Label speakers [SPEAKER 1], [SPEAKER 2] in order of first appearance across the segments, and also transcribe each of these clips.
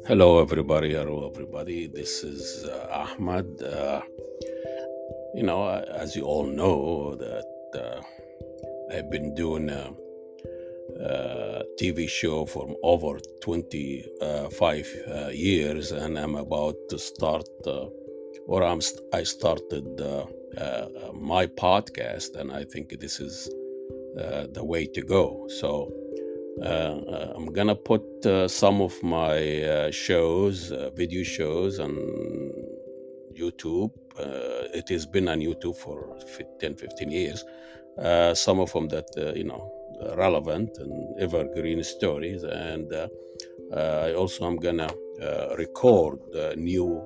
[SPEAKER 1] Hello, everybody. Hello, everybody. This is Ahmad. As you all know, that I've been doing a TV show for over 25 years, and I'm about to start, I started my podcast, and I think this is the way to go. So I'm gonna put some of my shows, video shows, on YouTube. It has been on YouTube for 10, 15 years. Some of them that, relevant and evergreen stories. And I also am gonna record new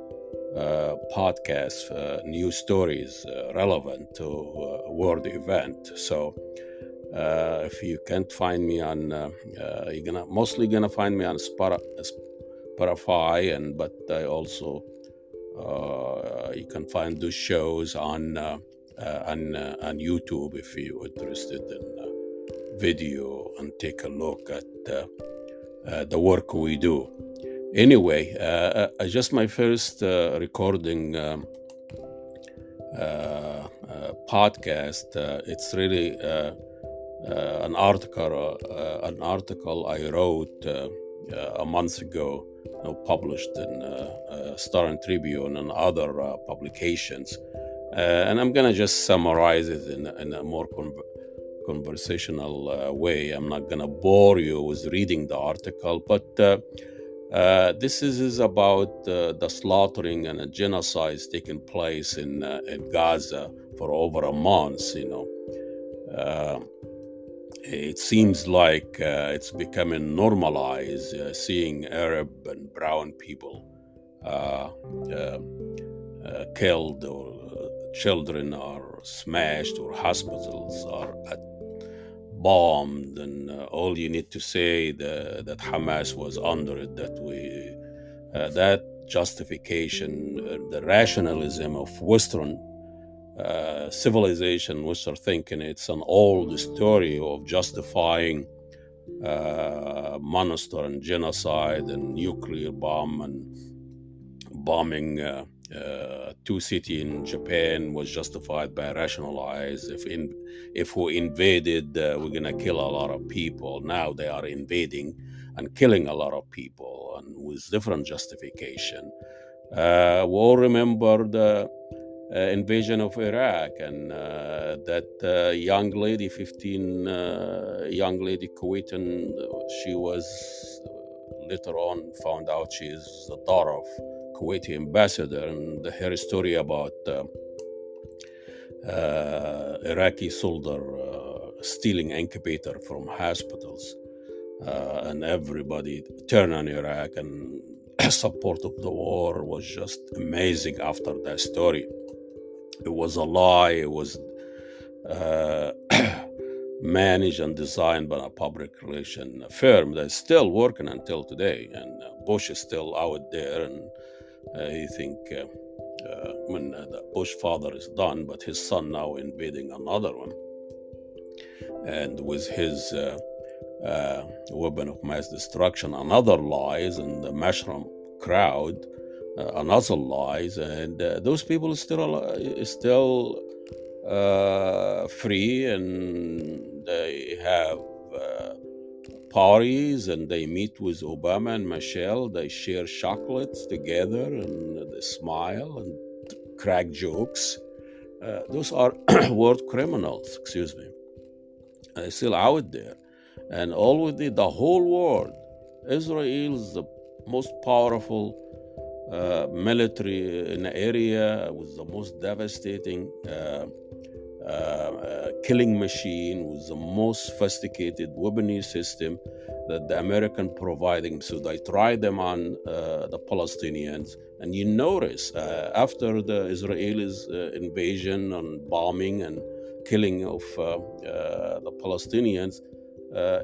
[SPEAKER 1] podcasts, new stories relevant to world event. So if you can't find me on, you're mostly gonna find me on Spotify, but I also you can find those shows on YouTube if you're interested in video and take a look at the work we do. Anyway, just my first recording podcast. It's really an article I wrote a month ago, published in Star and Tribune and other publications, and I'm gonna just summarize it in a more conversational way. I'm not gonna bore you with reading the article, but this is about the slaughtering and genocides taking place in Gaza for over a month. It seems like it's becoming normalized, seeing Arab and brown people killed, or children are smashed, or hospitals are bombed, and all you need to say that Hamas was under it, that justification, the rationalism of Western civilization, Western thinking, it's an old story of justifying monster and genocide and nuclear bomb and bombing two cities in Japan was justified by rationalize. If we invaded, we're gonna kill a lot of people. Now they are invading and killing a lot of people, and with different justification. We all remember the invasion of Iraq, and that young lady, 15 young lady Kuwaitan, she was later on found out she is the daughter of Kuwaiti ambassador, and her story about Iraqi soldier stealing incubator from hospitals, and everybody turned on Iraq and support of the war was just amazing after that story. It was a lie. It was managed and designed by a public relation firm that's still working until today. And Bush is still out there, and you think when the Bush father is done, but his son now invading another one, and with his weapon of mass destruction, another lies, and the mushroom crowd, another lies, and those people are still free, and they have parties, and they meet with Obama and Michelle. They share chocolates together, and they smile and crack jokes. Those are war criminals, excuse me. They're still out there. And already the whole world, Israel is the most powerful military in the area, with the most devastating killing machine, with the most sophisticated weaponry system that the American providing. So they try them on the Palestinians. And you notice after the Israelis invasion and bombing and killing of the Palestinians,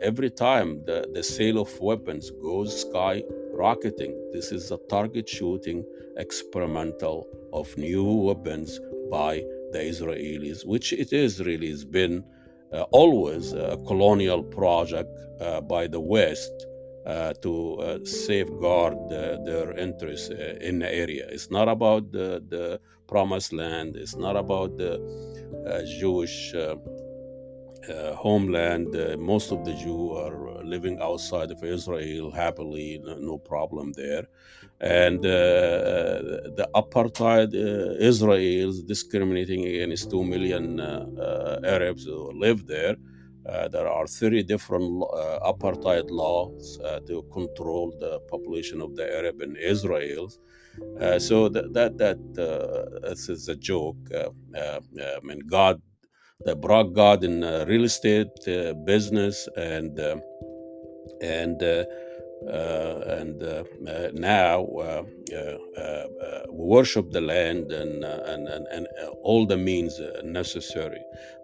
[SPEAKER 1] every time the sale of weapons goes skyrocketing. This is a target shooting experimental of new weapons by the Israelis, which it is really has been always a colonial project by the West to safeguard their interests in the area. It's not about the promised land. It's not about the Jewish homeland. Most of the Jews are living outside of Israel happily, no problem there. And the apartheid Israel is discriminating against 2 million Arabs who live there. There are 30 different apartheid laws to control the population of the Arab in Israel. So this is a joke. I mean, they brought God in real estate business, and now we worship the land and all the means necessary.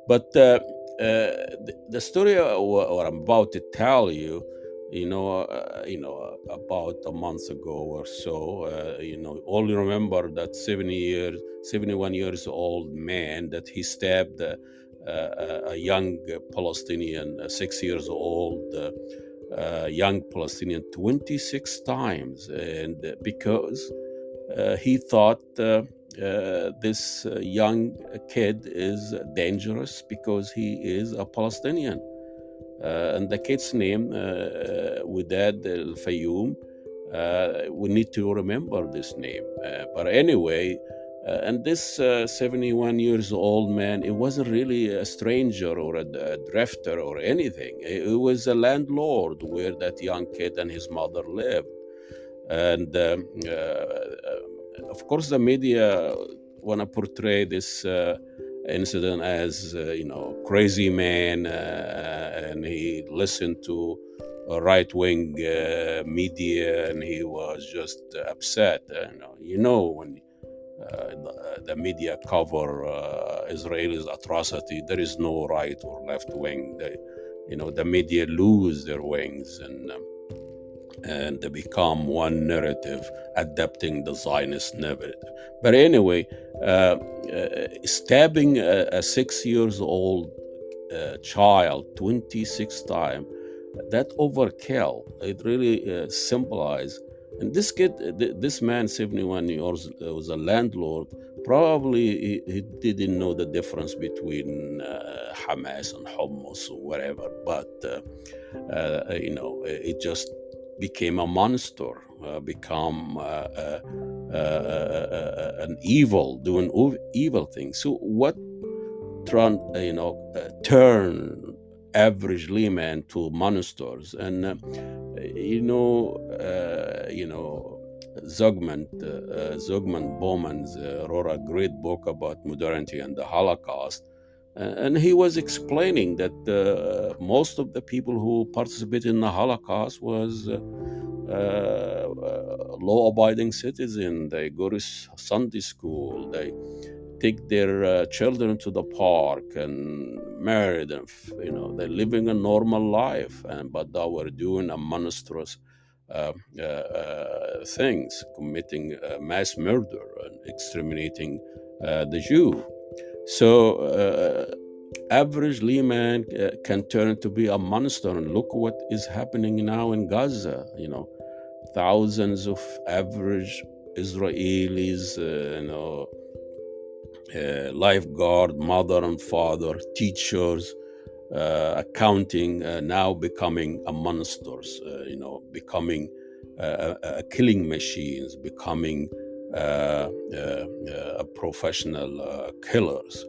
[SPEAKER 1] But the story what I'm about to tell you, about a month ago or so, only remember that 71 years old man that he stabbed a young Palestinian, 6 years old. Young Palestinian 26 times, and because he thought this young kid is dangerous because he is a Palestinian. And the kid's name, Wadea Al-Fayoume, we need to remember this name. But anyway, and this 71 years old man, it wasn't really a stranger or a drifter or anything. It was a landlord where that young kid and his mother lived. And of course, the media want to portray this incident as, crazy man, and he listened to right-wing media, and he was just upset. When the media cover Israel's atrocity, there is no right or left wing. The media lose their wings and they become one narrative, adapting the Zionist narrative. But anyway, stabbing a 6 years old child 26 times, that overkill, it really symbolized. And this kid, this man, 71 years, was a landlord. Probably he didn't know the difference between Hamas and hummus or whatever, but it just became a monster, become an evil, doing evil things. So what turn average layman to monsters? And Zygmunt Bauman wrote a great book about modernity and the Holocaust. And he was explaining that most of the people who participated in the Holocaust was law-abiding citizens. They go to Sunday school. They take their children to the park and marry them. They're living a normal life, but they were doing a monstrous things, committing mass murder and exterminating the Jew. So average layman can turn to be a monster. And look what is happening now in Gaza. Thousands of average Israelis, lifeguard, mother and father, teachers, accounting, now becoming a monsters, becoming killing machines, becoming professional killers.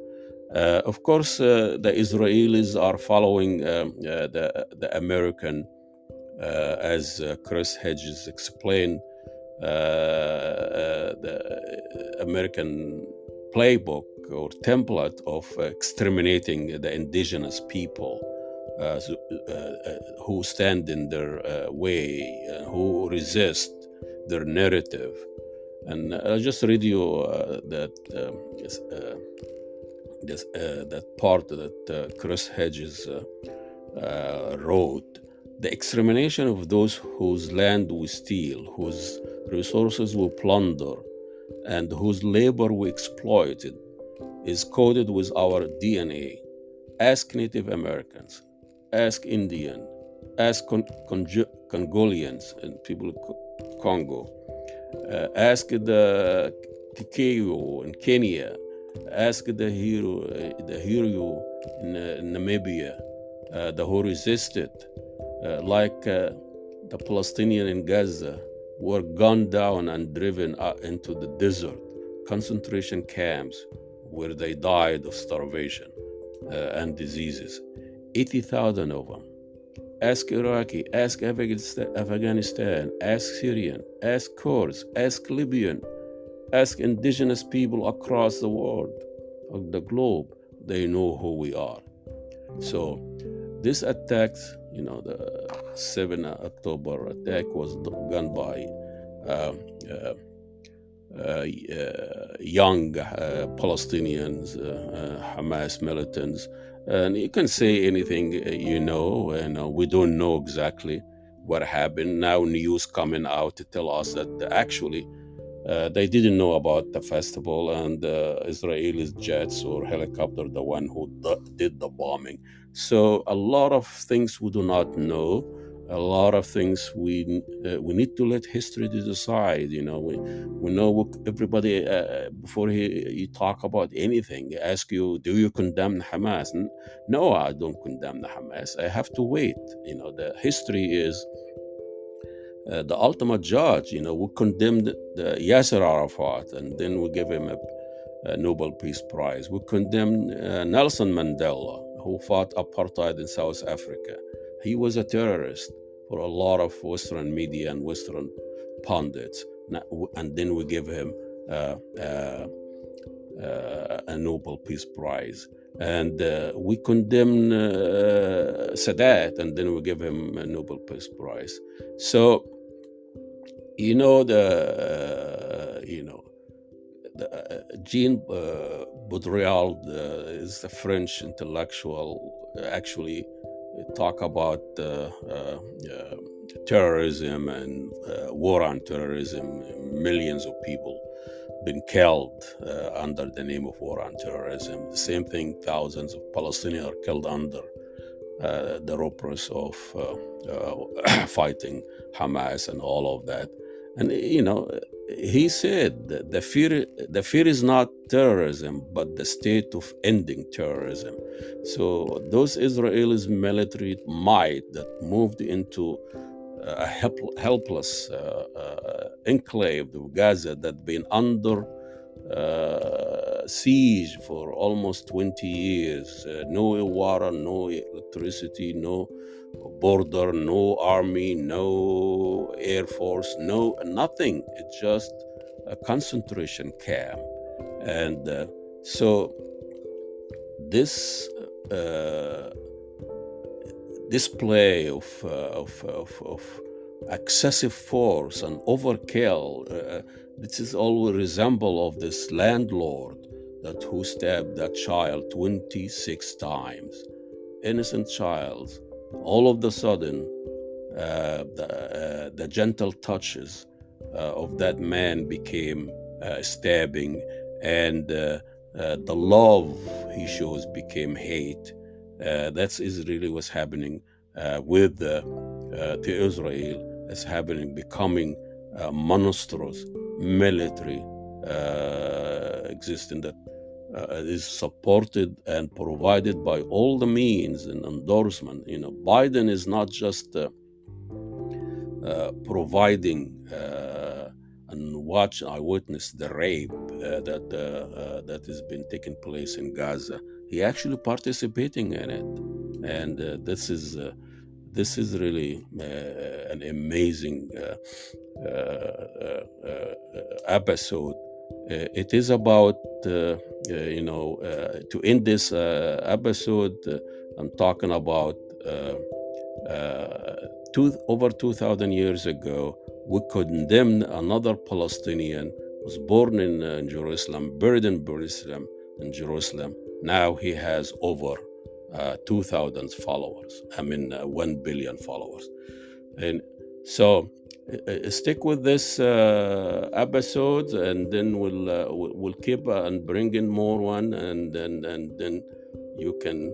[SPEAKER 1] Of course, the Israelis are following the American, as Chris Hedges explained, the American playbook or template of exterminating the indigenous people who stand in their way, who resist their narrative. And I'll just read you that part that Chris Hedges wrote. The extermination of those whose land we steal, whose resources we plunder, and whose labor we exploited is coded with our DNA. Ask Native Americans, ask Indian, ask Congolians and people of Congo, ask the Kikuyu in Kenya, ask the Hero in Namibia, the who resisted, like the Palestinian in Gaza, were gunned down and driven into the desert, concentration camps where they died of starvation and diseases. 80,000 of them. Ask Iraqi, ask Afghanistan, ask Syrian, ask Kurds, ask Libyan, ask indigenous people across the world, the globe. They know who we are. So this attack, the 7 October attack was done by young Palestinians, Hamas militants. And you can say anything, and we don't know exactly what happened. Now news coming out to tell us that actually they didn't know about the festival, and Israeli jets or helicopter, the one who did the bombing. So a lot of things we do not know. A lot of things we need to let history decide. We know what everybody before you talk about anything. Ask you, do you condemn Hamas? No, I don't condemn the Hamas. I have to wait. The history is the ultimate judge. We condemned Yasser Arafat, and then we give him a Nobel Peace Prize. We condemned Nelson Mandela, who fought apartheid in South Africa. He was a terrorist for a lot of Western media and Western pundits. And then we give him a Nobel Peace Prize. And we condemn Sadat, and then we give him a Nobel Peace Prize. So, Jean Baudrillard is a French intellectual, actually talk about terrorism and war on terrorism. Millions of people been killed under the name of war on terrorism. The same thing, thousands of Palestinians are killed under the rubrics of fighting Hamas and all of that. And he said that the fear is not terrorism, but the state of ending terrorism. So those Israelis military might that moved into a helpless enclave of Gaza that been under siege for almost 20 years. No water, no electricity, no border, no army, no air force, no nothing. It's just a concentration camp. And so this display of excessive force and overkill, this is all a resemble of this landlord that who stabbed that child 26 times, innocent child. All of the sudden, the gentle touches of that man became stabbing, and the love he shows became hate. That's really what's happening with the Israel. It's happening, becoming monstrous military existence that is supported and provided by all the means and endorsement. Biden is not just providing and I witnessed the rape that has been taking place in Gaza. He actually participating in it, and this is really an amazing episode. It is about to end this episode. I'm talking about over 2,000 years ago. We condemned another Palestinian, was born in Jerusalem, buried in Jerusalem. Now he has over 2,000 followers. 1 billion followers. And so stick with this episodes, and then we'll keep and bring in more one, and then you can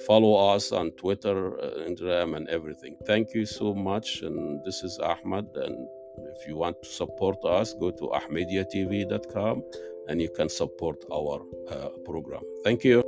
[SPEAKER 1] follow us on Twitter, Instagram, and everything. Thank you so much. And this is Ahmed. And if you want to support us, go to ahmediatv.com and you can support our program. Thank you.